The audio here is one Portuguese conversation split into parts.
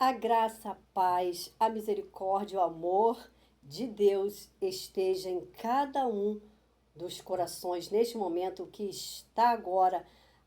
A graça, a paz, a misericórdia, o amor de Deus esteja em cada um dos corações neste momento que está agora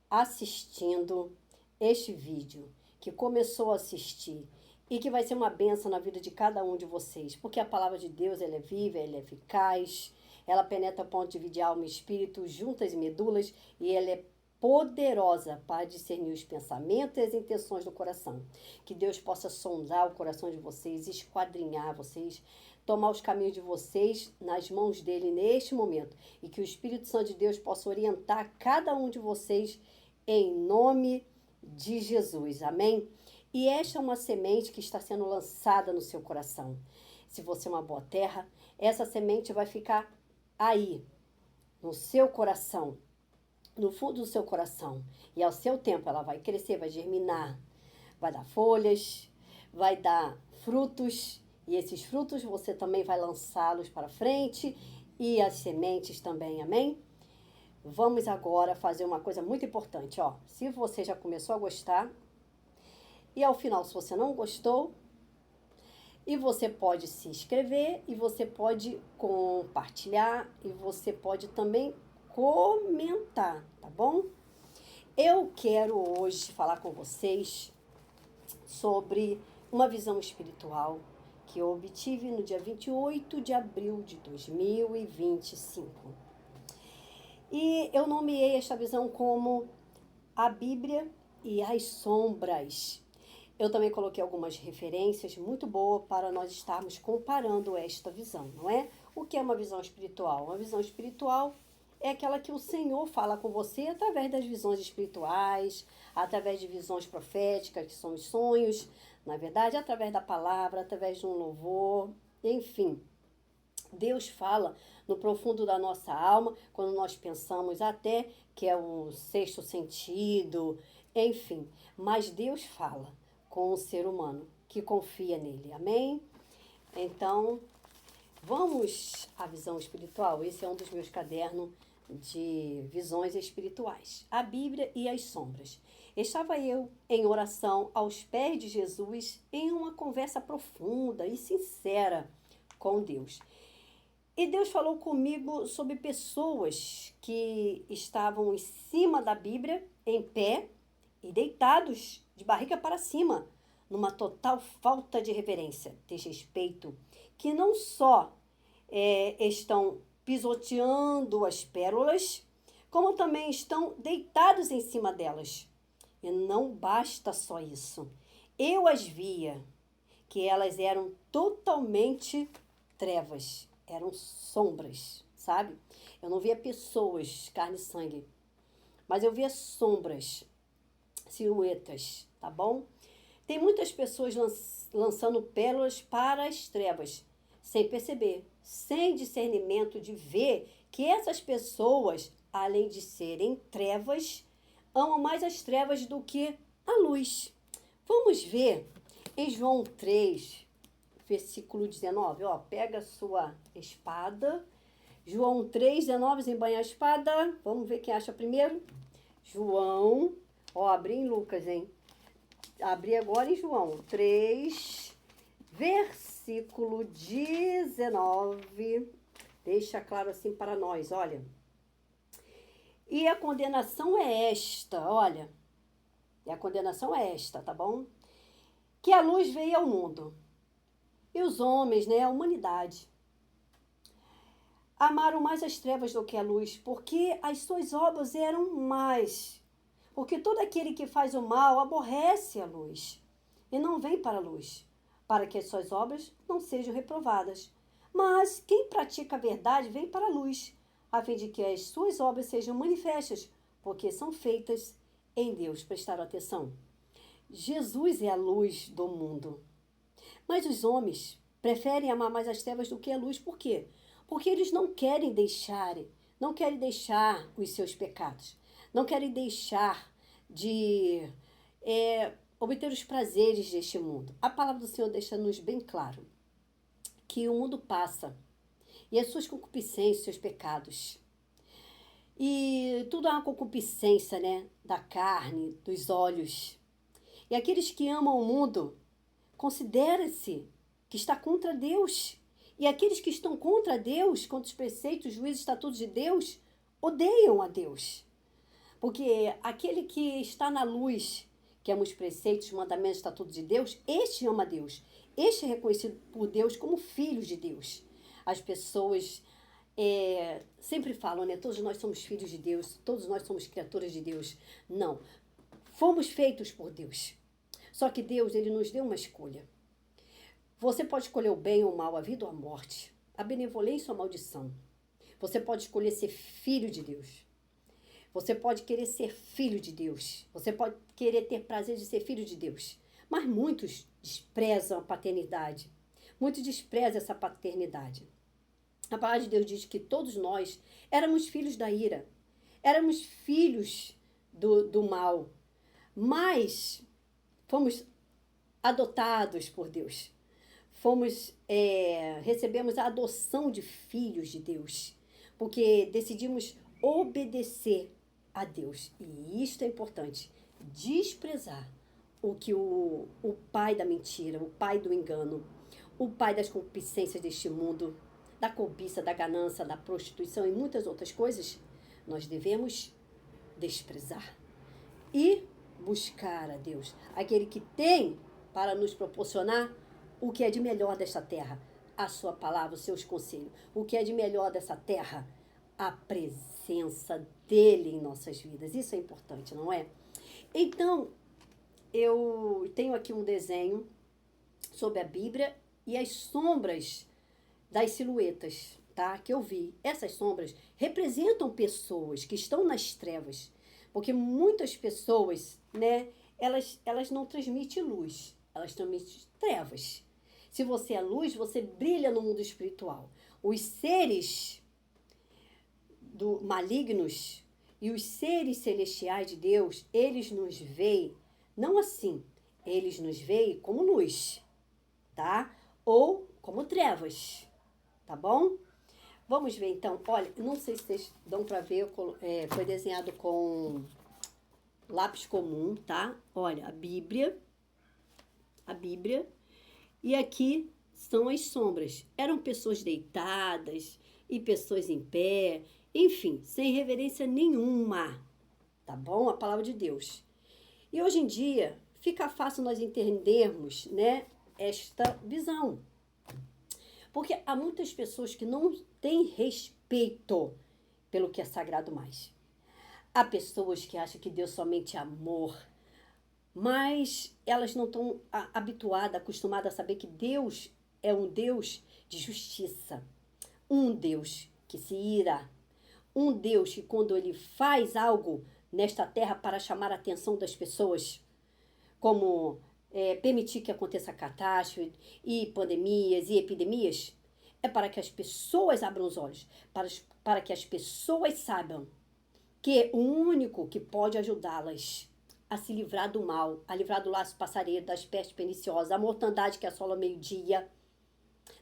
assistindo este vídeo, que começou a assistir e que vai ser uma bênção na vida de cada um de vocês, porque a palavra de Deus ela é viva, ela é eficaz, ela penetra a ponto de dividir alma e espírito, juntas e medulas, e ela é poderosa para discernir os pensamentos e as intenções do coração. Que Deus possa sondar o coração de vocês, esquadrinhar vocês, tomar os caminhos de vocês nas mãos dele neste momento. E que o Espírito Santo de Deus possa orientar cada um de vocês em nome de Jesus. Amém? E esta é uma semente que está sendo lançada no seu coração. Se você é uma boa terra, essa semente vai ficar aí, no seu coração, no fundo do seu coração. E ao seu tempo ela vai crescer, vai germinar, vai dar folhas, vai dar frutos. E esses frutos você também vai lançá-los para frente e as sementes também, amém? Vamos agora fazer uma coisa muito importante, ó. Se você já começou a gostar e ao final, se você não gostou, e você pode se inscrever, e você pode compartilhar, e você pode também comentar, tá bom? Eu quero hoje falar com vocês sobre uma visão espiritual que eu obtive no dia 28 de abril de 2025. E eu nomeei esta visão como a Bíblia e as sombras. Eu também coloquei algumas referências muito boas para nós estarmos comparando esta visão, não é? O que é uma visão espiritual? Uma visão espiritual é aquela que o Senhor fala com você através das visões espirituais, através de visões proféticas, que são os sonhos, na verdade, através da palavra, através de um louvor, enfim. Deus fala no profundo da nossa alma, quando nós pensamos até que é um sexto sentido, enfim. Mas Deus fala com o ser humano que confia nele, amém? Então, vamos à visão espiritual. Esse é um dos meus cadernos de visões espirituais. A Bíblia e as sombras. Estava eu em oração aos pés de Jesus em uma conversa profunda e sincera com Deus. E Deus falou comigo sobre pessoas que estavam em cima da Bíblia, em pé e deitados de barriga para cima, numa total falta de reverência, desrespeito, que não só estão pisoteando as pérolas, como também estão deitados em cima delas. E não basta só isso. Eu as via, que elas eram totalmente trevas, eram sombras, sabe? Eu não via pessoas, carne e sangue, mas eu via sombras, silhuetas, tá bom? Tem muitas pessoas lançando pérolas para as trevas, sem perceber, sem discernimento de ver que essas pessoas, além de serem trevas, amam mais as trevas do que a luz. Vamos ver em João 3, versículo 19, ó, pega a sua espada. João 3, 19, desembanha a espada. Vamos ver quem acha primeiro. João, ó, abri em Lucas, hein? Abri agora em João 3, versículo 19. Deixa claro assim para nós, olha. E a condenação é esta, olha. E a condenação é esta, tá bom? Que a luz veio ao mundo. E os homens, né, a humanidade, amaram mais as trevas do que a luz, porque as suas obras eram más. Porque todo aquele que faz o mal aborrece a luz e não vem para a luz, para que as suas obras não sejam reprovadas. Mas quem pratica a verdade vem para a luz, a fim de que as suas obras sejam manifestas, porque são feitas em Deus. Prestaram atenção? Jesus é a luz do mundo. Mas os homens preferem amar mais as trevas do que a luz. Por quê? Porque eles não querem deixar os seus pecados. Não querem deixar de obter os prazeres deste mundo. A palavra do Senhor deixa-nos bem claro que o mundo passa e as suas concupiscências, seus pecados. E tudo é uma concupiscência, né? Da carne, dos olhos. E aqueles que amam o mundo considera-se que está contra Deus. E aqueles que estão contra Deus, contra os preceitos, juízos, estatutos de Deus, odeiam a Deus. Porque aquele que está na luz, que ama os preceitos, os mandamentos, estatutos de Deus, este ama a Deus. Este é reconhecido por Deus como filho de Deus. As pessoas sempre falam, né? Todos nós somos filhos de Deus, todos nós somos criaturas de Deus. Não. Fomos feitos por Deus. Só que Deus, ele nos deu uma escolha. Você pode escolher o bem ou o mal, a vida ou a morte, a benevolência ou a maldição. Você pode escolher ser filho de Deus. Você pode querer ser filho de Deus. Você pode querer ter prazer de ser filho de Deus. Mas muitos desprezam a paternidade. Muitos desprezam essa paternidade. A palavra de Deus diz que todos nós éramos filhos da ira. Éramos filhos do mal. Mas fomos adotados por Deus. Recebemos a adoção de filhos de Deus. Porque decidimos obedecer a Deus. E isto é importante. Desprezar o que o pai da mentira, o pai do engano, o pai das concupiscências deste mundo, da cobiça, da ganância, da prostituição e muitas outras coisas, nós devemos desprezar e buscar a Deus, aquele que tem para nos proporcionar o que é de melhor desta terra, a sua palavra, os seus conselhos, o que é de melhor dessa terra, a presença dele em nossas vidas. Isso é importante, não é? Então, eu tenho aqui um desenho sobre a Bíblia e as sombras das silhuetas, tá? Que eu vi. Essas sombras representam pessoas que estão nas trevas, porque muitas pessoas, né, elas não transmitem luz, elas transmitem trevas. Se você é luz, você brilha no mundo espiritual. Os seres malignos e os seres celestiais de Deus, eles nos veem, não assim, eles nos veem como luz, tá? Ou como trevas, tá bom? Vamos ver então, olha, não sei se vocês dão para ver, foi desenhado com lápis comum, tá? Olha, a Bíblia, e aqui são as sombras. Eram pessoas deitadas e pessoas em pé, enfim, sem reverência nenhuma, tá bom? A palavra de Deus. E hoje em dia, fica fácil nós entendermos, né, esta visão. Porque há muitas pessoas que não têm respeito pelo que é sagrado mais. Há pessoas que acham que Deus somente é amor, mas elas não estão habituadas, acostumadas a saber que Deus é um Deus de justiça, um Deus que se ira, um Deus que quando ele faz algo nesta terra para chamar a atenção das pessoas, como permitir que aconteça catástrofe e pandemias e epidemias, é para que as pessoas abram os olhos, para que as pessoas saibam que o único que pode ajudá-las a se livrar do mal, a livrar do laço passareiro, das pestes perniciosas, da mortandade que assola ao meio-dia,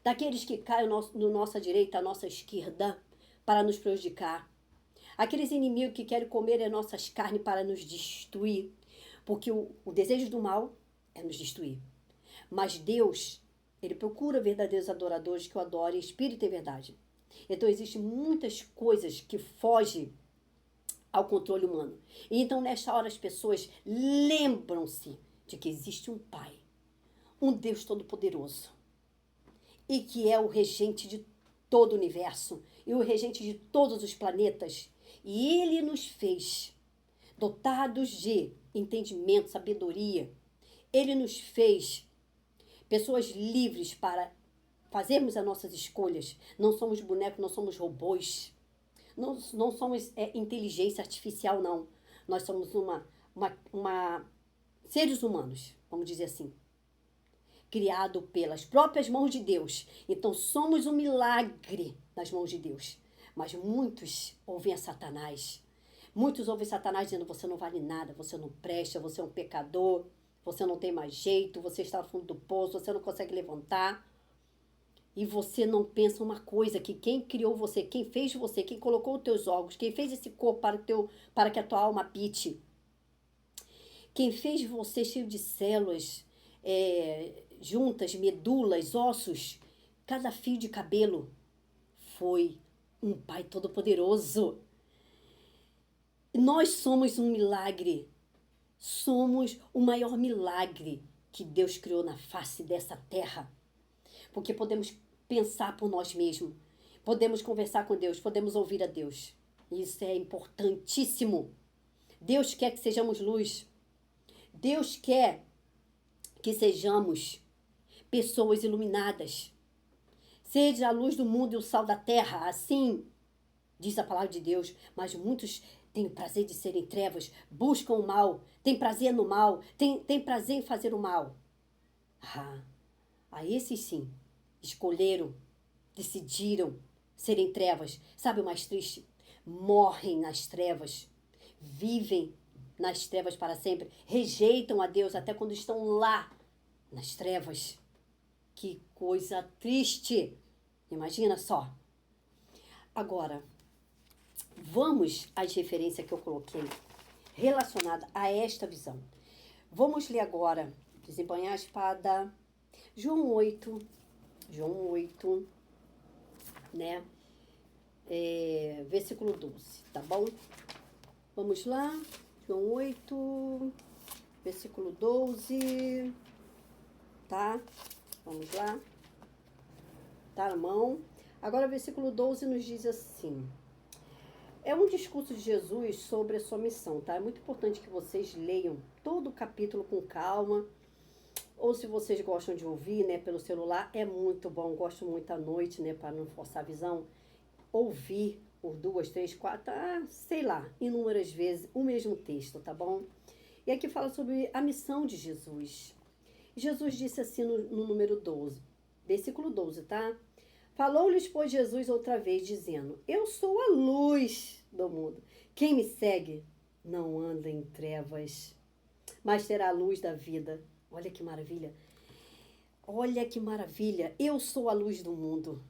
daqueles que caem no nossa direita, à nossa esquerda, para nos prejudicar, aqueles inimigos que querem comer as nossas carnes para nos destruir, porque o desejo do mal é nos destruir. Mas Deus, ele procura verdadeiros adoradores que o adorem em espírito e verdade. Então, existem muitas coisas que fogem ao controle humano. E então, nesta hora, as pessoas lembram-se de que existe um Pai, um Deus Todo-Poderoso, e que é o regente de todo o universo, e o regente de todos os planetas. E ele nos fez dotados de entendimento, sabedoria. Ele nos fez pessoas livres para fazermos as nossas escolhas. Não somos bonecos, não somos robôs. Não somos inteligência artificial, não. Nós somos seres humanos, vamos dizer assim. Criado pelas próprias mãos de Deus. Então, somos um milagre nas mãos de Deus. Mas muitos ouvem a Satanás. Muitos ouvem Satanás dizendo, você não vale nada, você não presta, você é um pecador, você não tem mais jeito, você está no fundo do poço, você não consegue levantar. E você não pensa uma coisa, que quem criou você, quem fez você, quem colocou os teus órgãos, quem fez esse corpo para que a tua alma habite, quem fez você cheio de células, juntas, medulas, ossos, cada fio de cabelo. Foi um Pai Todo-Poderoso. Nós somos um milagre. Somos o maior milagre que Deus criou na face dessa terra. Porque podemos pensar por nós mesmos. Podemos conversar com Deus. Podemos ouvir a Deus. Isso é importantíssimo. Deus quer que sejamos luz. Deus quer que sejamos pessoas iluminadas. Seja a luz do mundo e o sal da terra. Assim diz a palavra de Deus. Mas muitos têm o prazer de serem trevas, buscam o mal, têm prazer no mal, têm prazer em fazer o mal. A esses sim, escolheram, decidiram serem trevas. Sabe o mais triste? Morrem nas trevas, vivem nas trevas para sempre, rejeitam a Deus até quando estão lá nas trevas. Que coisa triste! Imagina só. Agora, vamos às referências que eu coloquei relacionada a esta visão. Vamos ler agora, desembanhar a espada, João 8, né? Versículo 12, tá bom? Vamos lá, João 8, versículo 12, tá? Vamos lá, tá na mão. Agora, o versículo 12 nos diz assim. É um discurso de Jesus sobre a sua missão, tá? É muito importante que vocês leiam todo o capítulo com calma. Ou se vocês gostam de ouvir, né, pelo celular, é muito bom. Gosto muito à noite, né, para não forçar a visão. Ouvir por 2, 3, 4, sei lá, inúmeras vezes o mesmo texto, tá bom? E aqui fala sobre a missão de Jesus. Jesus disse assim no número 12, versículo 12, tá? Falou-lhes, pois, Jesus outra vez, dizendo, eu sou a luz do mundo. Quem me segue não anda em trevas, mas terá a luz da vida. Olha que maravilha. Olha que maravilha. Eu sou a luz do mundo.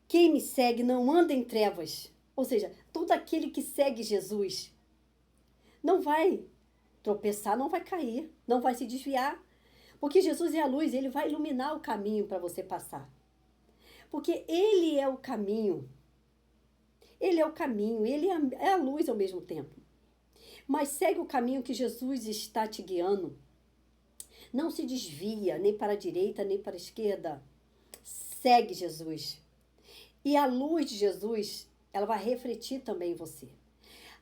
Quem me segue não anda em trevas. Ou seja, todo aquele que segue Jesus não vai tropeçar, não vai cair, não vai se desviar. Porque Jesus é a luz, ele vai iluminar o caminho para você passar. Porque ele é o caminho. Ele é o caminho, ele é a luz ao mesmo tempo. Mas segue o caminho que Jesus está te guiando. Não se desvia nem para a direita, nem para a esquerda. Segue Jesus. E a luz de Jesus, ela vai refletir também em você.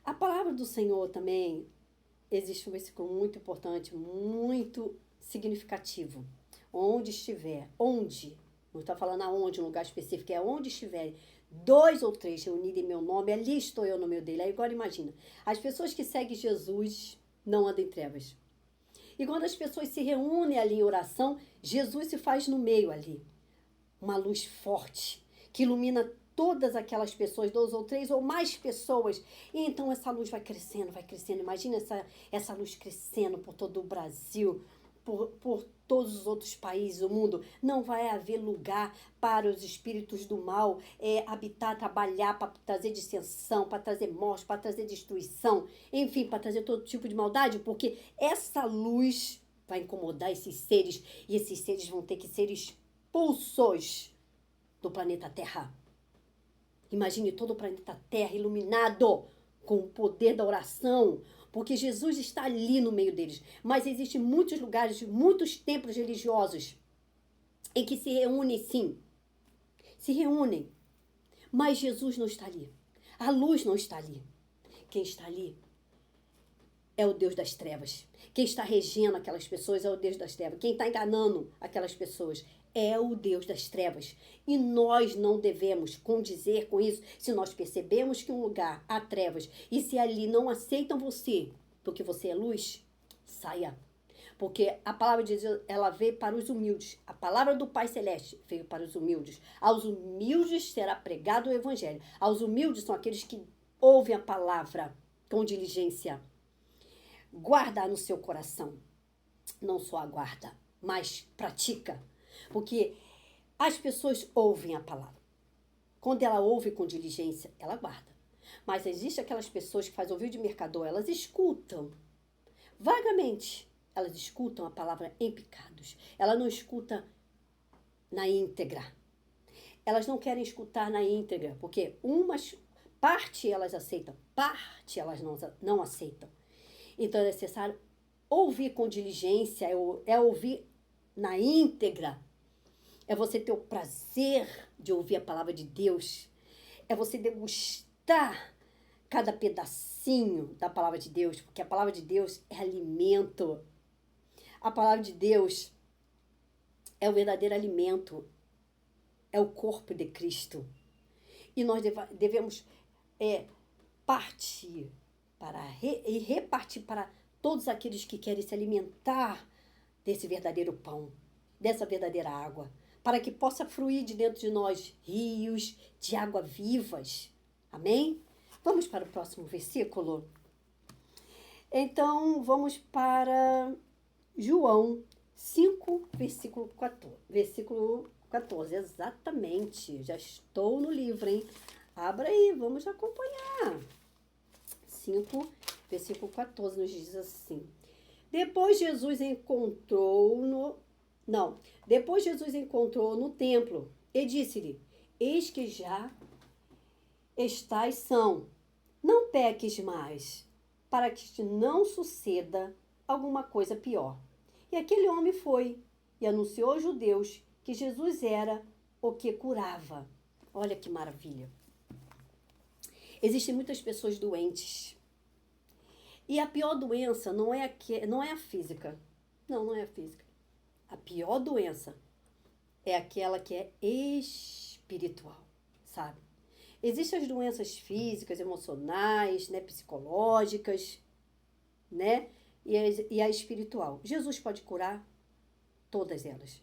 A palavra do Senhor também, existe um versículo muito importante, muito significativo. Onde estiver, onde, não está falando aonde, um lugar específico, é onde estiver, 2 ou 3 reunidos em meu nome, ali estou eu no meio dele. Aí agora imagina, as pessoas que seguem Jesus não andam em trevas. E quando as pessoas se reúnem ali em oração, Jesus se faz no meio ali. Uma luz forte, que ilumina todas aquelas pessoas, 2 ou 3 ou mais pessoas. E então essa luz vai crescendo, vai crescendo. Imagina essa luz crescendo por todo o Brasil, por todos os outros países do mundo. Não vai haver lugar para os espíritos do mal habitar, trabalhar, para trazer dissensão, para trazer morte, para trazer destruição, enfim, para trazer todo tipo de maldade, porque essa luz vai incomodar esses seres, e esses seres vão ter que ser expulsos do planeta Terra. Imagine todo o planeta Terra iluminado com o poder da oração, porque Jesus está ali no meio deles. Mas existem muitos lugares, muitos templos religiosos em que se reúnem, sim. Se reúnem. Mas Jesus não está ali. A luz não está ali. Quem está ali é o Deus das trevas. Quem está regendo aquelas pessoas é o Deus das trevas. Quem está enganando aquelas pessoas é o Deus das trevas. E nós não devemos condizer com isso. Se nós percebemos que um lugar há trevas e se ali não aceitam você, porque você é luz, saia. Porque a palavra de Deus, ela veio para os humildes. A palavra do Pai Celeste veio para os humildes. Aos humildes será pregado o evangelho. Aos humildes são aqueles que ouvem a palavra com diligência. Guarda no seu coração. Não só aguarda, mas pratica. Porque as pessoas ouvem a palavra. Quando ela ouve com diligência, ela guarda. Mas existem aquelas pessoas que fazem ouvido de mercador, elas escutam. Vagamente, elas escutam a palavra em picados. Ela não escuta na íntegra. Elas não querem escutar na íntegra, porque parte elas aceitam, parte elas não aceitam. Então é necessário ouvir com diligência, é ouvir na íntegra. É você ter o prazer de ouvir a palavra de Deus. É você degustar cada pedacinho da palavra de Deus, porque a palavra de Deus é alimento. A palavra de Deus é o verdadeiro alimento, é o corpo de Cristo. E nós devemos partir e repartir para todos aqueles que querem se alimentar desse verdadeiro pão, dessa verdadeira água, para que possa fluir de dentro de nós rios de água vivas. Amém? Vamos para o próximo versículo? Então, vamos para João 5, versículo 14. Versículo 14, exatamente. Já estou no livro, hein? Abra aí, vamos acompanhar. 5, versículo 14, nos diz assim. Depois Jesus encontrou no templo e disse-lhe, eis que já estás são, não peques mais, para que te não suceda alguma coisa pior. E aquele homem foi e anunciou aos judeus que Jesus era o que curava. Olha que maravilha. Existem muitas pessoas doentes. E a pior doença não é a física. Não é a física. A pior doença é aquela que é espiritual, sabe? Existem as doenças físicas, emocionais, né, psicológicas, né? E a espiritual. Jesus pode curar todas elas.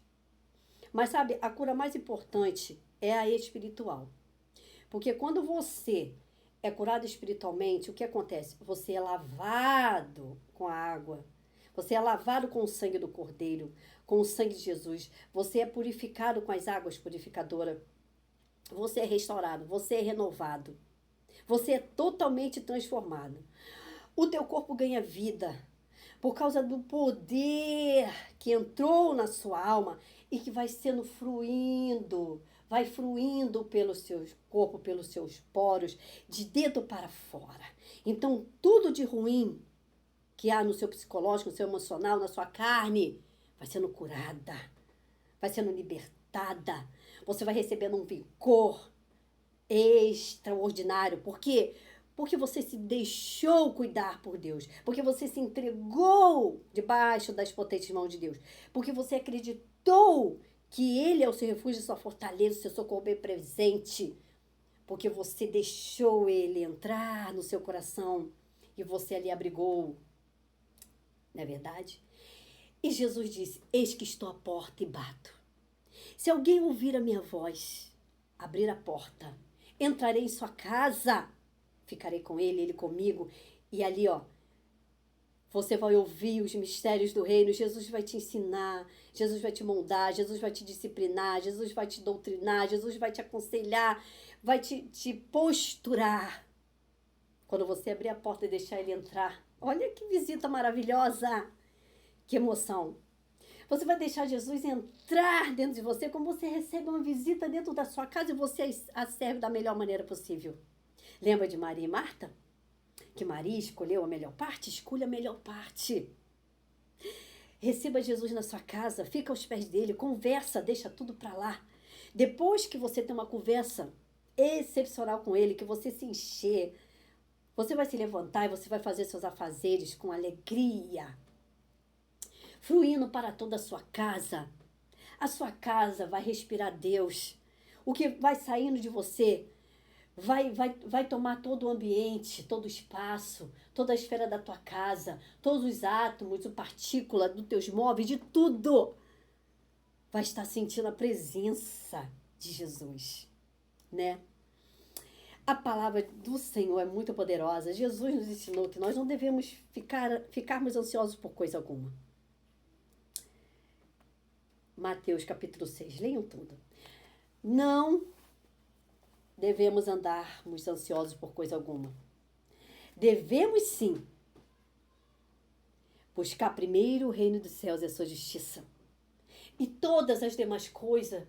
Mas sabe, a cura mais importante é a espiritual. Porque quando você é curado espiritualmente, o que acontece? Você é lavado com a água. Você é lavado com o sangue do Cordeiro, com o sangue de Jesus. Você é purificado com as águas purificadoras. Você é restaurado, você é renovado. Você é totalmente transformado. O teu corpo ganha vida por causa do poder que entrou na sua alma e que vai sendo vai fluindo pelo seu corpo, pelos seus poros, de dentro para fora. Então, tudo de ruim que há no seu psicológico, no seu emocional, na sua carne, vai sendo curada, vai sendo libertada. Você vai recebendo um vigor extraordinário. Por quê? Porque você se deixou cuidar por Deus. Porque você se entregou debaixo das potentes mãos de Deus. Porque você acreditou que Ele é o seu refúgio, a sua fortaleza, o seu socorro bem presente. Porque você deixou Ele entrar no seu coração e você ali abrigou. Não é verdade? E Jesus disse, eis que estou à porta e bato. Se alguém ouvir a minha voz, abrir a porta, entrarei em sua casa, ficarei com ele comigo, e ali, você vai ouvir os mistérios do reino, Jesus vai te ensinar, Jesus vai te moldar, Jesus vai te disciplinar, Jesus vai te doutrinar, Jesus vai te aconselhar, vai te posturar. Quando você abrir a porta e deixar ele entrar, olha que visita maravilhosa, que emoção. Você vai deixar Jesus entrar dentro de você como você recebe uma visita dentro da sua casa e você a serve da melhor maneira possível. Lembra de Maria e Marta? Que Maria escolheu a melhor parte? Escolha a melhor parte. Receba Jesus na sua casa, fica aos pés dele, conversa, deixa tudo para lá. Depois que você tem uma conversa excepcional com ele, que você se encher, você vai se levantar e você vai fazer seus afazeres com alegria, fluindo para toda a sua casa. A sua casa vai respirar Deus. O que vai saindo de você vai tomar todo o ambiente, todo o espaço, toda a esfera da tua casa, todos os átomos, a partícula dos teus móveis, de tudo. Vai estar sentindo a presença de Jesus, né? A palavra do Senhor é muito poderosa. Jesus nos ensinou que nós não devemos ficarmos ansiosos por coisa alguma. Mateus capítulo 6, leiam tudo. Não devemos andarmos ansiosos por coisa alguma. Devemos sim, Buscar primeiro o reino dos céus e a sua justiça. E todas as demais coisas,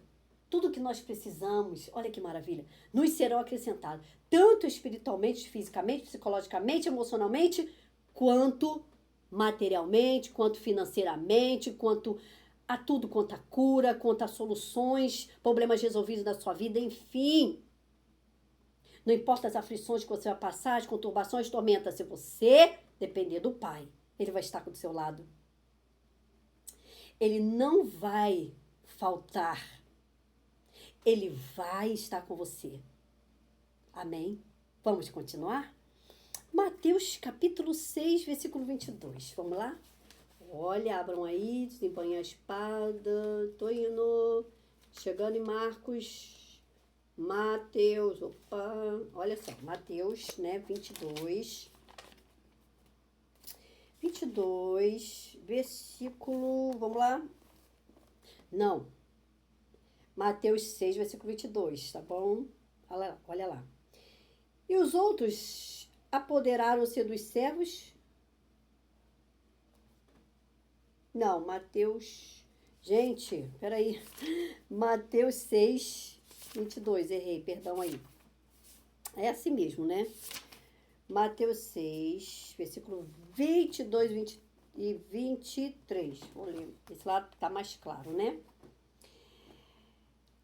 tudo que nós precisamos, olha que maravilha, nos serão acrescentados. Tanto espiritualmente, fisicamente, psicologicamente, emocionalmente, quanto materialmente, quanto financeiramente, quanto a tudo, quanto a cura, quanto a soluções, problemas resolvidos na sua vida, enfim. Não importa as aflições que você vai passar, as conturbações, tormentas, se você depender do Pai, Ele vai estar do seu lado. Ele não vai faltar. Ele vai estar com você. Amém? Vamos continuar? Mateus capítulo 6, versículo 22. Vamos lá? Olha, abram aí, desembanhem a espada. Tô indo. Chegando em Marcos. Mateus, opa. Olha só, Mateus, né, 22. 22, versículo, vamos lá? Não. Mateus 6, versículo 22, tá bom? Olha lá. E os outros apoderaram-se dos servos? Não, Mateus... Gente, peraí. Mateus 6, 22, errei, perdão aí. É assim mesmo, né? Mateus 6, versículo 22 e 23. Vou ler, esse lado tá mais claro, né?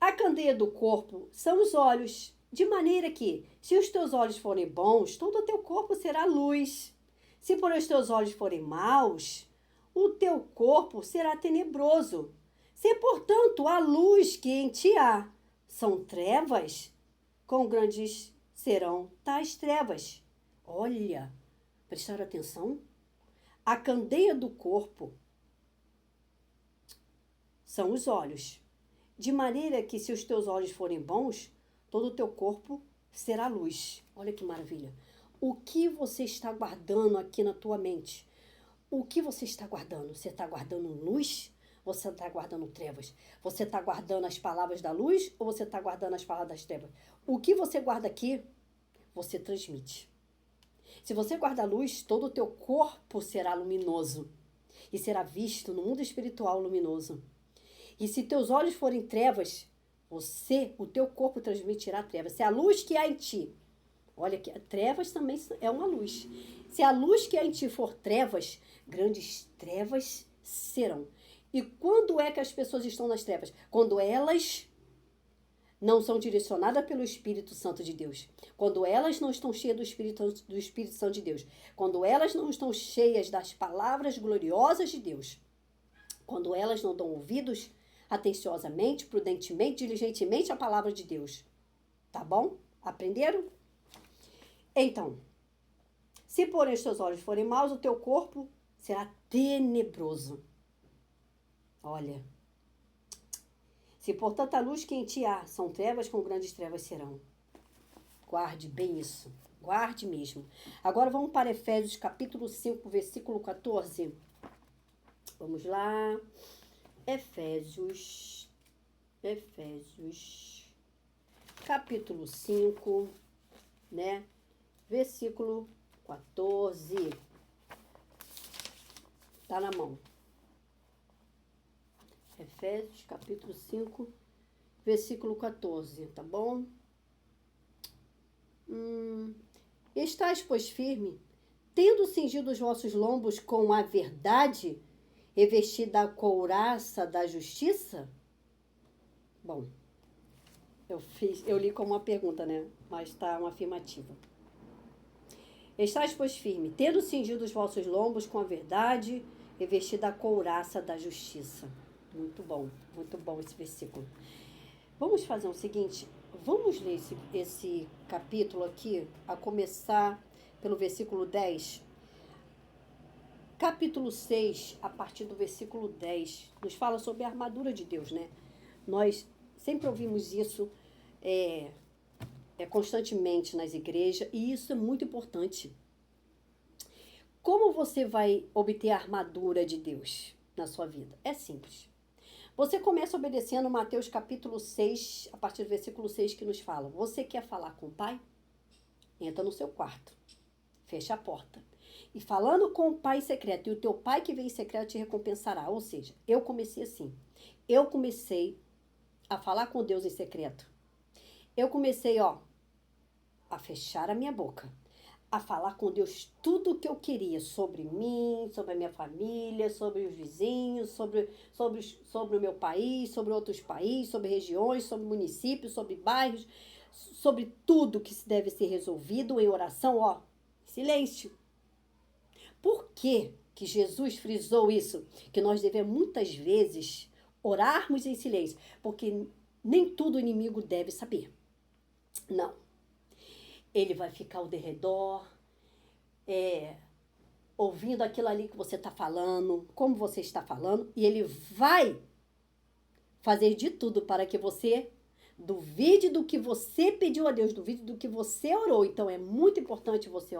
A candeia do corpo são os olhos, de maneira que, se os teus olhos forem bons, todo o teu corpo será luz. Se por os teus olhos forem maus, o teu corpo será tenebroso. Se, portanto, a luz que em ti há são trevas, quão grandes serão tais trevas. Olha, prestaram atenção? A candeia do corpo são os olhos. De maneira que, se os teus olhos forem bons, todo o teu corpo será luz. Olha que maravilha. O que você está guardando aqui na tua mente? O que você está guardando? Você está guardando luz? Você está guardando trevas? Você está guardando as palavras da luz ou você está guardando as palavras das trevas? O que você guarda aqui, você transmite. Se você guarda a luz, todo o teu corpo será luminoso e será visto no mundo espiritual luminoso. E se teus olhos forem trevas, o teu corpo transmitirá trevas. Se a luz que há em ti, olha que trevas também é uma luz. Se a luz que há em ti for trevas, grandes trevas serão. E quando é que as pessoas estão nas trevas? Quando elas não são direcionadas pelo Espírito Santo de Deus. Quando elas não estão cheias do Espírito Santo de Deus. Quando elas não estão cheias das palavras gloriosas de Deus. Quando elas não dão ouvidos atenciosamente, prudentemente, diligentemente à palavra de Deus. Tá bom? Aprenderam? Então, se porém os teus olhos forem maus, o teu corpo será tenebroso. Olha. Se portanto a luz que em ti há são trevas, com grandes trevas serão. Guarde bem isso. Guarde mesmo. Agora vamos para Efésios capítulo 5, versículo 14. Vamos lá. Efésios, capítulo 5, né? Versículo 14. Tá na mão. Efésios, capítulo 5, versículo 14, tá bom? Estais, pois, firme, tendo cingido os vossos lombos com a verdade, revestida a couraça da justiça? Bom, eu li como uma pergunta, né? Mas está uma afirmativa. Estais, pois, firme, tendo cingido os vossos lombos com a verdade, revestida a couraça da justiça. Muito bom esse versículo. Vamos fazer o seguinte, vamos ler esse capítulo aqui, a começar pelo versículo 10. Capítulo 6, a partir do versículo 10, nos fala sobre a armadura de Deus, né? Nós sempre ouvimos isso constantemente nas igrejas, e isso é muito importante. Como você vai obter a armadura de Deus na sua vida? É simples. Você começa obedecendo Mateus capítulo 6, a partir do versículo 6, que nos fala: você quer falar com o Pai? Entra no seu quarto, fecha a porta E falando com o Pai secreto, e o teu Pai que vem em secreto te recompensará. Ou seja, eu comecei assim. Eu comecei a falar com Deus em secreto. Eu comecei, a fechar a minha boca, a falar com Deus tudo o que eu queria sobre mim, sobre a minha família, sobre os vizinhos, sobre o meu país, sobre outros países, sobre regiões, sobre municípios, sobre bairros, sobre tudo que se deve ser resolvido em oração, silêncio. Por que Jesus frisou isso? Que nós devemos muitas vezes orarmos em silêncio, porque nem tudo o inimigo deve saber. Não. Ele vai ficar ao derredor, ouvindo aquilo ali que você está falando, como você está falando, e ele vai fazer de tudo para que você duvide do que você pediu a Deus, duvide do que você orou. Então é muito importante você,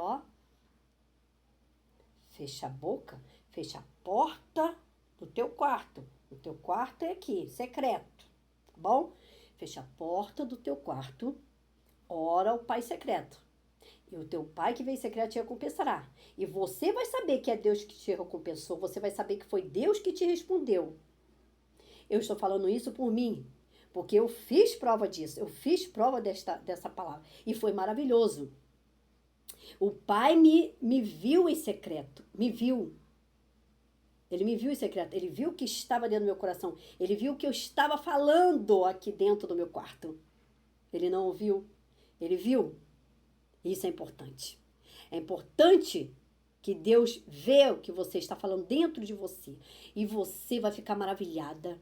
fecha a boca, fecha a porta do teu quarto. O teu quarto é aqui, secreto, tá bom? Fecha a porta do teu quarto, ora ao Pai secreto. E o teu Pai que vem em secreto te recompensará. E você vai saber que é Deus que te recompensou. Você vai saber que foi Deus que te respondeu. Eu estou falando isso por mim. Porque eu fiz prova disso. Eu fiz prova dessa palavra. E foi maravilhoso. O Pai me viu em secreto. Me viu. Ele me viu em secreto. Ele viu o que estava dentro do meu coração. Ele viu o que eu estava falando aqui dentro do meu quarto. Ele não ouviu. Ele viu. Isso é importante. É importante que Deus vê o que você está falando dentro de você. E você vai ficar maravilhada.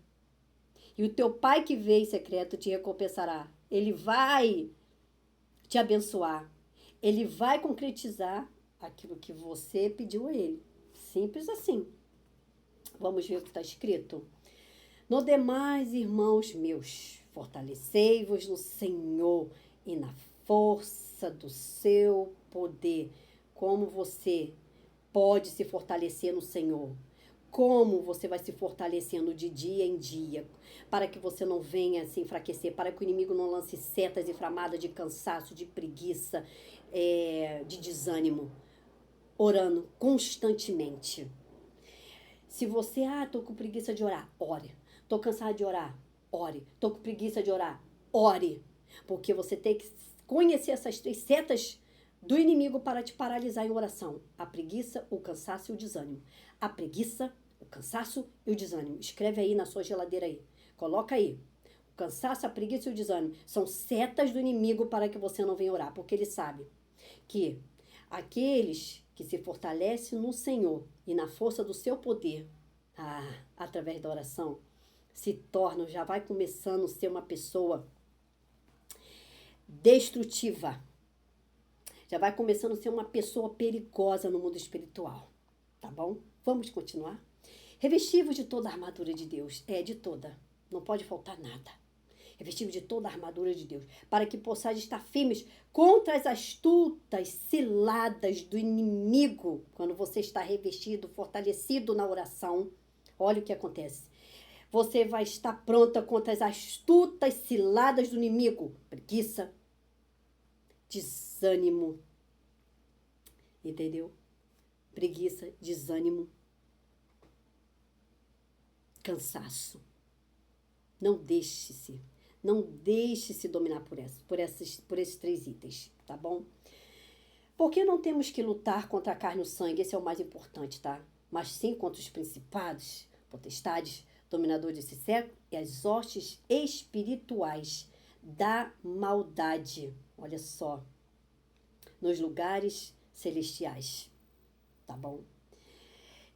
E o teu Pai que vê em secreto te recompensará. Ele vai te abençoar. Ele vai concretizar aquilo que você pediu a ele. Simples assim. Vamos ver o que está escrito. No demais, irmãos meus, fortalecei-vos no Senhor e na força do seu poder. Como você pode se fortalecer no Senhor? Como você vai se fortalecendo de dia em dia, para que você não venha se enfraquecer, para que o inimigo não lance setas inflamadas de cansaço, de preguiça, de desânimo, orando constantemente. Se você, tô com preguiça de orar, ore. Tô cansada de orar, ore. Tô com preguiça de orar, ore. Porque você tem que conhecer essas 3 setas do inimigo para te paralisar em oração. A preguiça, o cansaço e o desânimo. A preguiça, o cansaço e o desânimo. Escreve aí na sua geladeira aí. Coloca aí. O cansaço, a preguiça e o desânimo são setas do inimigo para que você não venha orar. Porque ele sabe que aqueles que se fortalecem no Senhor e na força do seu poder, através da oração, se tornam, já vai começando a ser uma pessoa destrutiva. Já vai começando a ser uma pessoa perigosa no mundo espiritual. Tá bom? Vamos continuar? Revesti-vos de toda a armadura de Deus. De toda. Não pode faltar nada. Revesti-vos de toda a armadura de Deus, para que possais estar firmes contra as astutas ciladas do inimigo. Quando você está revestido, fortalecido na oração, olha o que acontece. Você vai estar pronta contra as astutas ciladas do inimigo. Preguiça, desânimo. Entendeu? Preguiça, desânimo, cansaço. Não deixe-se dominar por esses 3 itens, tá bom? Porque não temos que lutar contra a carne e o sangue, esse é o mais importante, tá? Mas sim contra os principados, potestades, dominadores desse século e as hostes espirituais da maldade. Olha só, nos lugares celestiais, tá bom?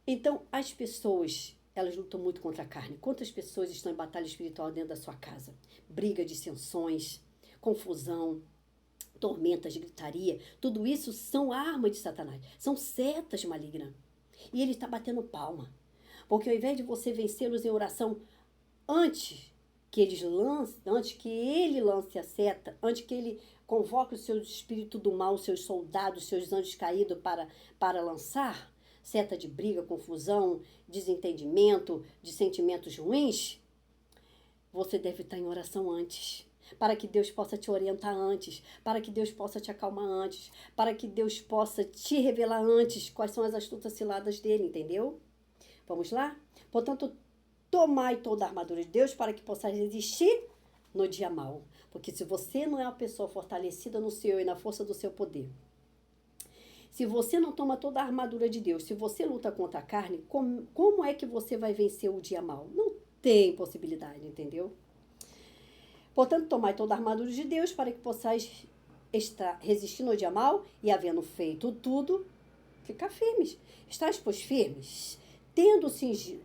Então, as pessoas, elas lutam muito contra a carne. Quantas pessoas estão em batalha espiritual dentro da sua casa? Briga, dissensões, confusão, tormentas, gritaria. Tudo isso são armas de Satanás. São setas malignas. E ele está batendo palma. Porque ao invés de você vencê-los em oração antes que ele lance a seta, antes que ele convoque o seu espírito do mal, os seus soldados, os seus anjos caídos para lançar seta de briga, confusão, desentendimento, de sentimentos ruins, você deve estar em oração antes. para que Deus possa te orientar antes, para que Deus possa te acalmar antes, para que Deus possa te revelar antes quais são as astutas ciladas dele, entendeu? Vamos lá? Portanto, tomai toda a armadura de Deus para que possais resistir no dia mau. Porque se você não é uma pessoa fortalecida no Senhor e na força do seu poder, se você não toma toda a armadura de Deus, se você luta contra a carne, como é que você vai vencer o dia mau? Não tem possibilidade, entendeu? Portanto, tomai toda a armadura de Deus para que possais resistir no dia mau e, havendo feito tudo, ficar firmes. Estais, pois, firmes, tendo cingido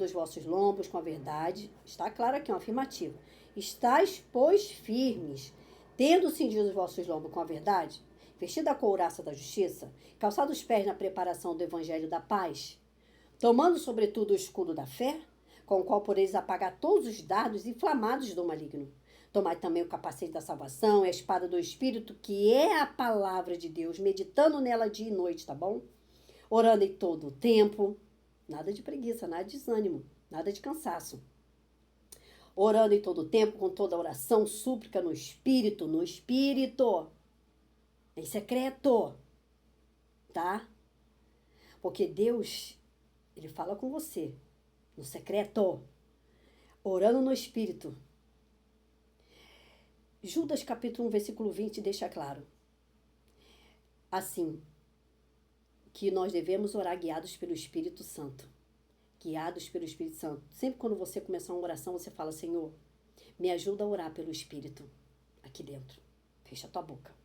os vossos lombos com a verdade. Está claro aqui, uma afirmativa. Estais, pois, firmes, tendo cingido os vossos lombos com a verdade, vestida a couraça da justiça, calçados os pés na preparação do evangelho da paz, tomando sobretudo o escudo da fé, com o qual poreis apagar todos os dardos inflamados do maligno. Tomai também o capacete da salvação e a espada do Espírito, que é a palavra de Deus, meditando nela dia e noite, tá bom? Orando em todo o tempo, nada de preguiça, nada de desânimo, nada de cansaço. Orando em todo o tempo, com toda oração, súplica no Espírito, em secreto, tá? Porque Deus, Ele fala com você, no secreto, orando no Espírito. Judas capítulo 1, versículo 20 deixa claro. Assim, que nós devemos orar guiados pelo Espírito Santo. Guiados pelo Espírito Santo. Sempre quando você começar uma oração, você fala, Senhor, me ajuda a orar pelo Espírito aqui dentro. Fecha a tua boca.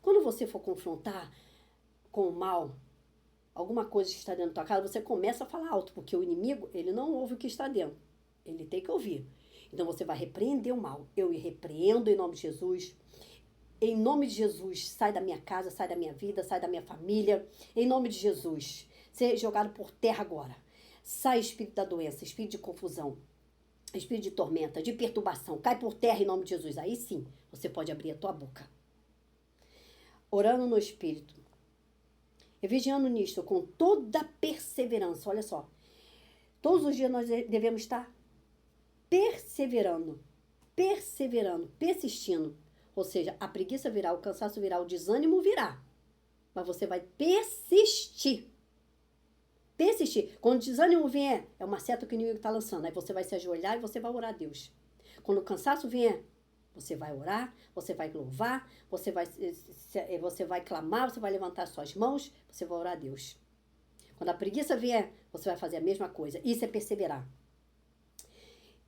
Quando você for confrontar com o mal, alguma coisa que está dentro da tua casa, você começa a falar alto, porque o inimigo, ele não ouve o que está dentro. Ele tem que ouvir. Então você vai repreender o mal. Eu repreendo em nome de Jesus. Em nome de Jesus, sai da minha casa, sai da minha vida, sai da minha família. Em nome de Jesus, ser jogado por terra agora. Sai espírito da doença, espírito de confusão, espírito de tormenta, de perturbação. Cai por terra em nome de Jesus. Aí sim, você pode abrir a tua boca. Orando no Espírito. E vigiando nisto com toda perseverança. Olha só. Todos os dias nós devemos estar perseverando, persistindo. Ou seja, a preguiça virá, o cansaço virá, o desânimo virá. Mas você vai persistir. Persistir. Quando o desânimo vier, é uma seta que o inimigo está lançando. Aí você vai se ajoelhar e você vai orar a Deus. Quando o cansaço vier, você vai orar, você vai louvar, você vai clamar, você vai levantar suas mãos, você vai orar a Deus. Quando a preguiça vier, você vai fazer a mesma coisa. Isso é perseverar.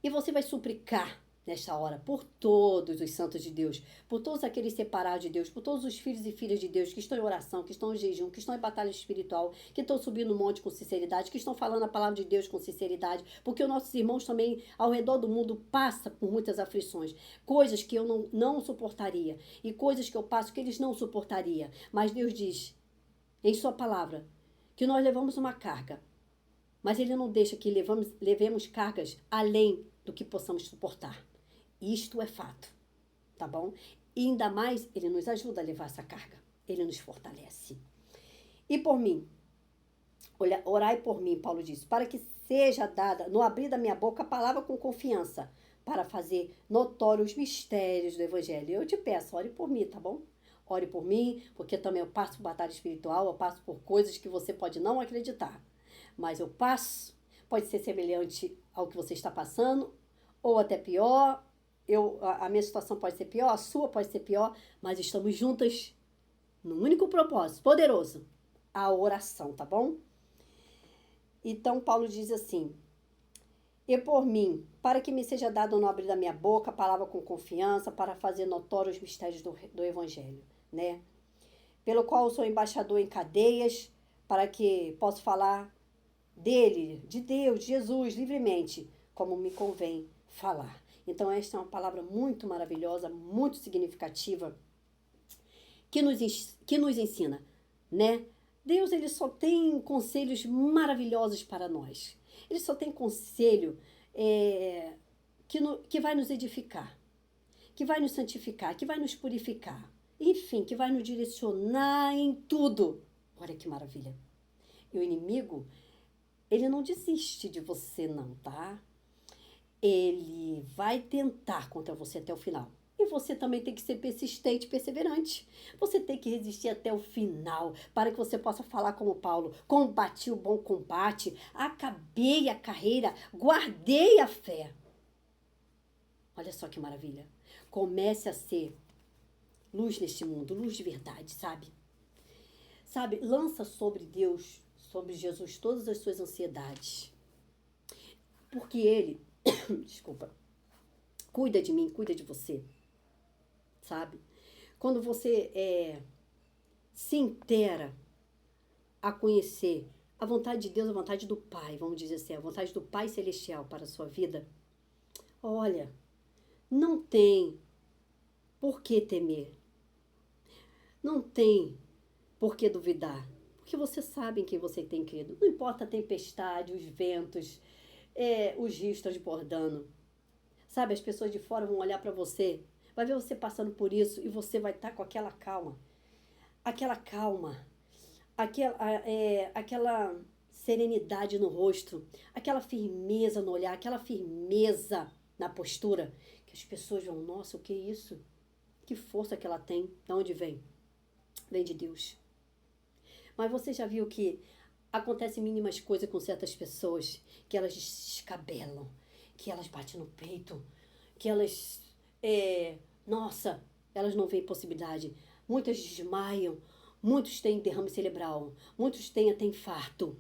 E você vai suplicar nesta hora por todos os santos de Deus, por todos aqueles separados de Deus, por todos os filhos e filhas de Deus que estão em oração, que estão em jejum, que estão em batalha espiritual, que estão subindo o monte com sinceridade, que estão falando a palavra de Deus com sinceridade, porque os nossos irmãos também ao redor do mundo passam por muitas aflições, coisas que eu não suportaria e coisas que eu passo que eles não suportariam. Mas Deus diz em sua palavra que nós levamos uma carga, mas Ele não deixa que levemos cargas além do que possamos suportar. Isto é fato, tá bom? E ainda mais, Ele nos ajuda a levar essa carga. Ele nos fortalece. E por mim, orai por mim, Paulo disse, para que seja dada, no abrir da minha boca, a palavra com confiança, para fazer notórios os mistérios do Evangelho. Eu te peço, ore por mim, tá bom? Ore por mim, porque também eu passo por batalha espiritual, eu passo por coisas que você pode não acreditar. Mas eu passo, pode ser semelhante ao que você está passando, ou até pior. A minha situação pode ser pior, a sua pode ser pior, mas estamos juntas num único propósito, poderoso, a oração, tá bom? Então, Paulo diz assim, e por mim, para que me seja dado no abrir da minha boca, a palavra com confiança, para fazer notórios os mistérios do Evangelho, né? Pelo qual eu sou embaixador em cadeias, para que possa falar dele, de Deus, de Jesus, livremente, como me convém falar. Então, esta é uma palavra muito maravilhosa, muito significativa, que nos ensina, né? Deus, Ele só tem conselhos maravilhosos para nós. Ele só tem conselho que vai nos edificar, que vai nos santificar, que vai nos purificar. Enfim, que vai nos direcionar em tudo. Olha que maravilha. E o inimigo, ele não desiste de você não, tá? ele vai tentar contra você até o final. E você também tem que ser persistente e perseverante. Você tem que resistir até o final, para que você possa falar como Paulo: combati o bom combate, acabei a carreira, guardei a fé. Olha só que maravilha. Comece a ser luz neste mundo, luz de verdade, sabe? Sabe, lança sobre Deus, sobre Jesus, todas as suas ansiedades. Porque Ele, desculpa, cuida de mim, cuida de você, sabe? Quando você se inteira a conhecer a vontade de Deus, a vontade do Pai, vamos dizer assim, a vontade do Pai Celestial para a sua vida, olha, não tem por que temer, não tem por que duvidar, porque você sabe em quem você tem crido. Não importa a tempestade, os ventos, os rios transbordando. Sabe, as pessoas de fora vão olhar para você, vai ver você passando por isso e você vai estar com aquela calma, aquela serenidade no rosto, aquela firmeza no olhar, aquela firmeza na postura, que as pessoas vão: nossa, o que é isso? Que força que ela tem? De onde vem? Vem de Deus. Mas você já viu que acontecem mínimas coisas com certas pessoas, que elas descabelam, que elas batem no peito, que elas, nossa, elas não veem possibilidade. Muitas desmaiam, muitos têm derrame cerebral, muitos têm até infarto,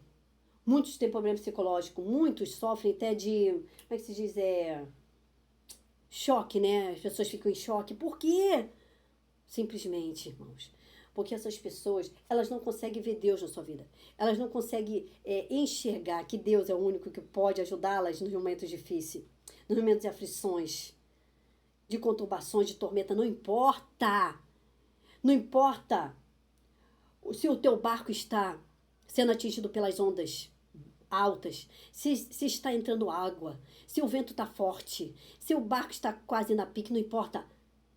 muitos têm problema psicológico, muitos sofrem até de, como é que se diz, choque, né? As pessoas ficam em choque. Por quê? Simplesmente, irmãos, porque essas pessoas, elas não conseguem ver Deus na sua vida. Elas não conseguem enxergar que Deus é o único que pode ajudá-las nos momentos difíceis, nos momentos de aflições, de conturbações, de tormenta. Não importa. Não importa se o teu barco está sendo atingido pelas ondas altas, se está entrando água, se o vento está forte, se o barco está quase na pique, não importa.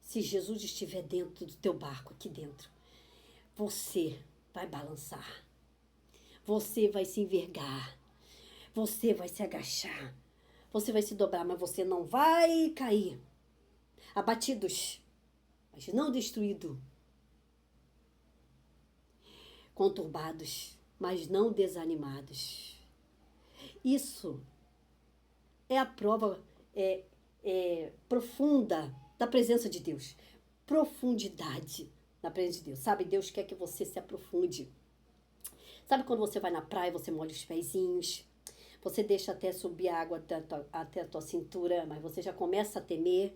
Se Jesus estiver dentro do teu barco, aqui dentro, você vai balançar, você vai se envergar, você vai se agachar, você vai se dobrar, mas você não vai cair. Abatidos, mas não destruídos. Conturbados, mas não desanimados. Isso é a prova profunda da presença de Deus. Profundidade na presença de Deus. Sabe, Deus quer que você se aprofunde. Sabe quando você vai na praia, você molha os pezinhos, você deixa até subir a água até a tua cintura, mas você já começa a temer,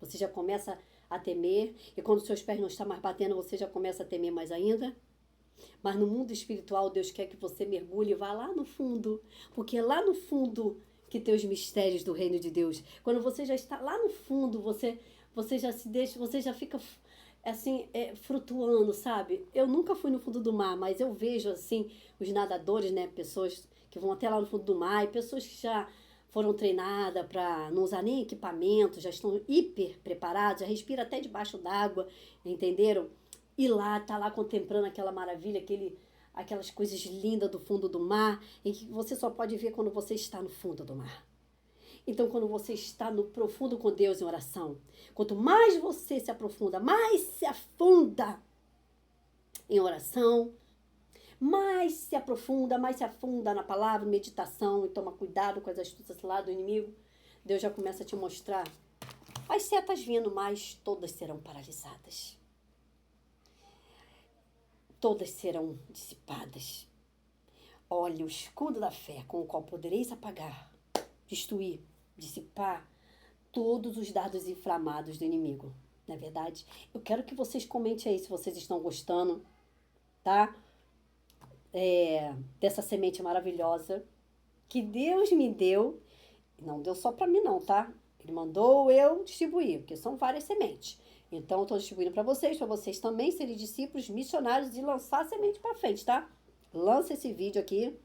você já começa a temer, e quando seus pés não estão mais batendo, você já começa a temer mais ainda. Mas no mundo espiritual, Deus quer que você mergulhe e vá lá no fundo, porque é lá no fundo que tem os mistérios do reino de Deus. Quando você já está lá no fundo, você já se deixa, você já fica assim, flutuando, sabe? Eu nunca fui no fundo do mar, mas eu vejo assim os nadadores, né, pessoas que vão até lá no fundo do mar, e pessoas que já foram treinadas para não usar nem equipamento, já estão hiper preparados, já respira até debaixo d'água, entenderam? E lá, tá lá contemplando aquela maravilha, aquelas coisas lindas do fundo do mar, e que você só pode ver quando você está no fundo do mar. Então, quando você está no profundo com Deus em oração, quanto mais você se aprofunda, mais se afunda em oração, mais se afunda na palavra, meditação, e toma cuidado com as astúcias lá do inimigo, Deus já começa a te mostrar as setas vindo, mas todas serão paralisadas. Todas serão dissipadas. Olha, o escudo da fé, com o qual podereis apagar, destruir, dissipar todos os dardos inflamados do inimigo. Não é verdade? Eu quero que vocês comentem aí se vocês estão gostando, tá? Dessa semente maravilhosa que Deus me deu. Não deu só para mim não, tá? Ele mandou eu distribuir, porque são várias sementes. Então, eu estou distribuindo para vocês também serem discípulos missionários e lançar a semente para frente, tá? Lança esse vídeo aqui,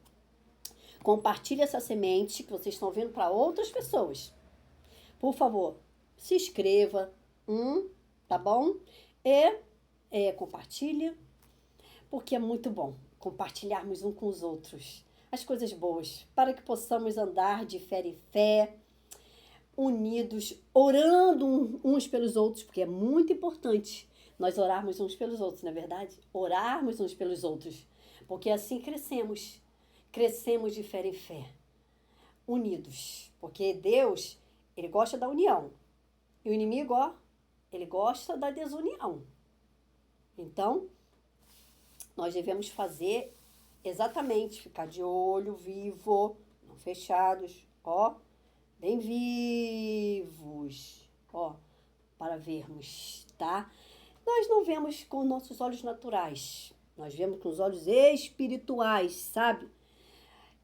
compartilha essa semente que vocês estão vendo para outras pessoas. Por favor, se inscreva, tá bom? E compartilha, porque é muito bom compartilharmos um com os outros as coisas boas, para que possamos andar de fé em fé, unidos, orando uns pelos outros, porque é muito importante nós orarmos uns pelos outros, não é verdade? Orarmos uns pelos outros, porque assim crescemos de fé em fé, unidos, porque Deus, ele gosta da união, e o inimigo, ó, ele gosta da desunião. Então, nós devemos fazer exatamente, ficar de olho vivo, não fechados, ó, bem vivos, ó, para vermos, tá? Nós não vemos com nossos olhos naturais, nós vemos com os olhos espirituais, sabe?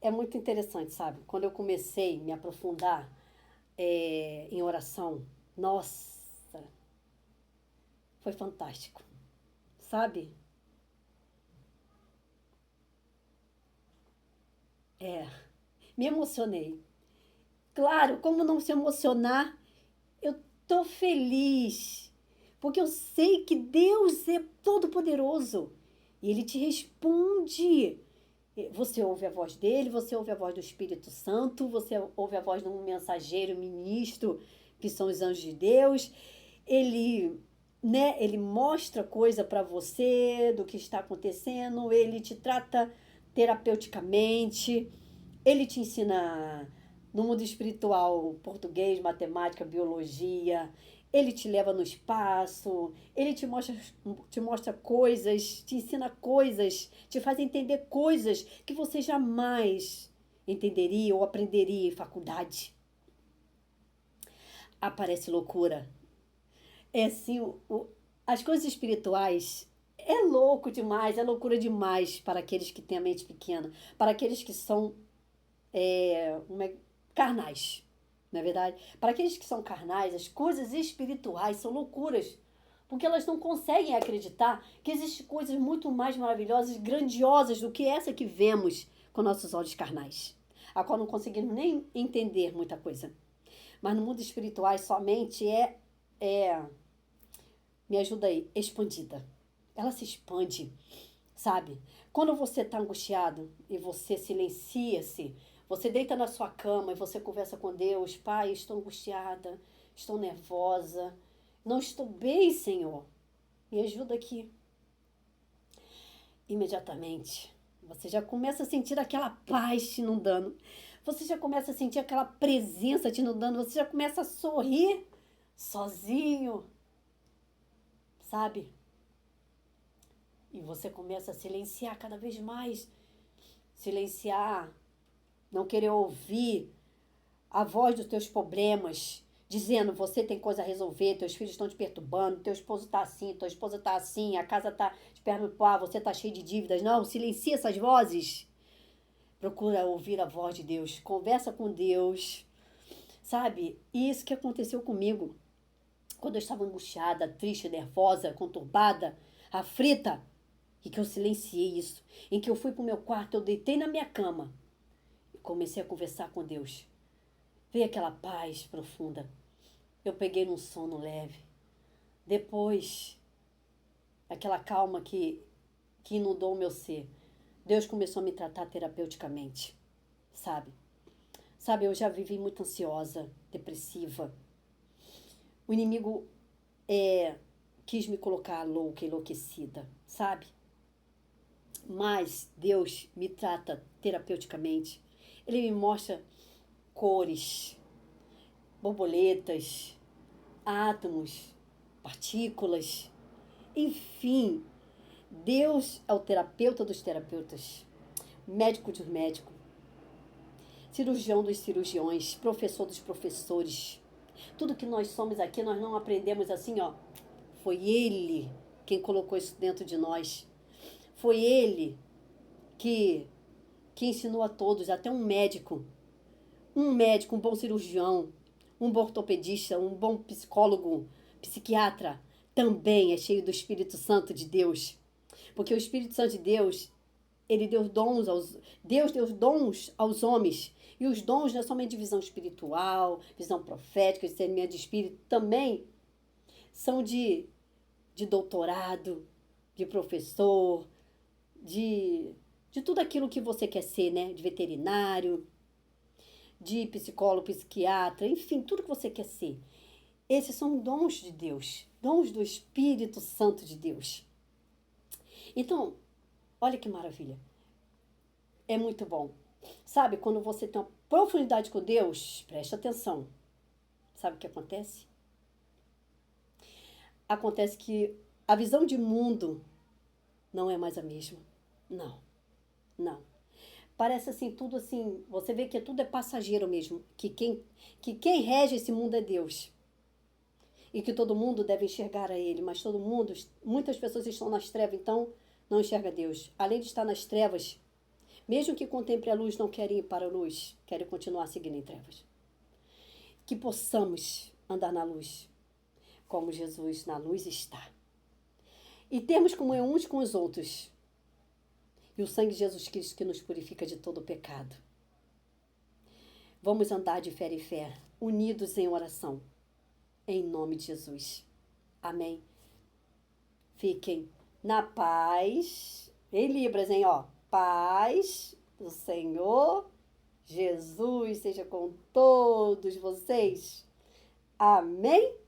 É muito interessante, sabe? Quando eu comecei a me aprofundar em oração, nossa, foi fantástico, sabe? Me emocionei. Claro, como não se emocionar? Eu tô feliz, porque eu sei que Deus é todo-poderoso e Ele te responde. Você ouve a voz dele, você ouve a voz do Espírito Santo, você ouve a voz de um mensageiro, ministro, que são os anjos de Deus. Ele, né, ele mostra coisa para você do que está acontecendo, ele te trata terapeuticamente, ele te ensina no mundo espiritual português, matemática, biologia, ele te leva no espaço, ele te mostra coisas, te ensina coisas, te faz entender coisas que você jamais entenderia ou aprenderia em faculdade. Aparece loucura. É assim, as coisas espirituais é louco demais, é loucura demais para aqueles que têm a mente pequena, para aqueles que são carnais, não é verdade? Para aqueles que são carnais, as coisas espirituais são loucuras, porque elas não conseguem acreditar que existem coisas muito mais maravilhosas, grandiosas do que essa que vemos com nossos olhos carnais, a qual não conseguimos nem entender muita coisa. Mas no mundo espiritual somente me ajuda aí, expandida. Ela se expande, sabe? Quando você está angustiado e você silencia-se, você deita na sua cama e você conversa com Deus, Pai, estou angustiada, estou nervosa, não estou bem, Senhor. Me ajuda aqui. Imediatamente, você já começa a sentir aquela paz te inundando. Você já começa a sentir aquela presença te inundando. Você já começa a sorrir sozinho, sabe? E você começa a silenciar cada vez mais. Silenciar, não querer ouvir a voz dos teus problemas, dizendo, você tem coisa a resolver, teus filhos estão te perturbando, teu esposo tá assim, tua esposa tá assim, a casa tá te perturbando, você tá cheio de dívidas. Não, silencia essas vozes. Procura ouvir a voz de Deus, conversa com Deus, sabe? Isso que aconteceu comigo. Quando eu estava angustiada, triste, nervosa, conturbada, aflita, e que eu silenciei isso, em que eu fui para o meu quarto, eu deitei na minha cama e comecei a conversar com Deus. Veio aquela paz profunda. Eu peguei num sono leve. Depois, aquela calma que inundou o meu ser, Deus começou a me tratar terapeuticamente, sabe? Sabe, eu já vivi muito ansiosa, depressiva. O inimigo quis me colocar louca, enlouquecida, sabe? Mas Deus me trata terapeuticamente. Ele me mostra cores, borboletas, átomos, partículas, enfim. Deus é o terapeuta dos terapeutas, médico dos médicos, cirurgião dos cirurgiões, professor dos professores. Tudo que nós somos aqui, nós não aprendemos assim, ó. Foi Ele quem colocou isso dentro de nós. Foi Ele que ensinou a todos, até um médico, um bom cirurgião, um bom ortopedista, um bom psicólogo, psiquiatra, também é cheio do Espírito Santo de Deus. Porque o Espírito Santo de Deus, Deus deu dons aos homens. E os dons não é somente de visão espiritual, visão profética, discernimento de espírito, também são de doutorado, de professor, de tudo aquilo que você quer ser, né? De veterinário. de psicólogo, psiquiatra, enfim, tudo que você quer ser. Esses são dons de Deus, dons do Espírito Santo de Deus. Então, olha que maravilha. É muito bom. Sabe, quando você tem uma profundidade com Deus, preste atenção. Sabe o que acontece? Acontece que a visão de mundo não é mais a mesma. Não, não. Parece assim, tudo assim, você vê que tudo é passageiro mesmo, que quem rege esse mundo é Deus. E que todo mundo deve enxergar a Ele, mas todo mundo, muitas pessoas estão nas trevas, então não enxerga Deus. Além de estar nas trevas, mesmo que contemple a luz, não querem ir para a luz, querem continuar seguindo em trevas. Que possamos andar na luz, como Jesus na luz está. E termos comunhão uns com os outros. E o sangue de Jesus Cristo que nos purifica de todo o pecado. Vamos andar de fé em fé, unidos em oração. Em nome de Jesus. Amém. Fiquem na paz. Em Libras, hein? Ó. Paz do Senhor Jesus seja com todos vocês. Amém.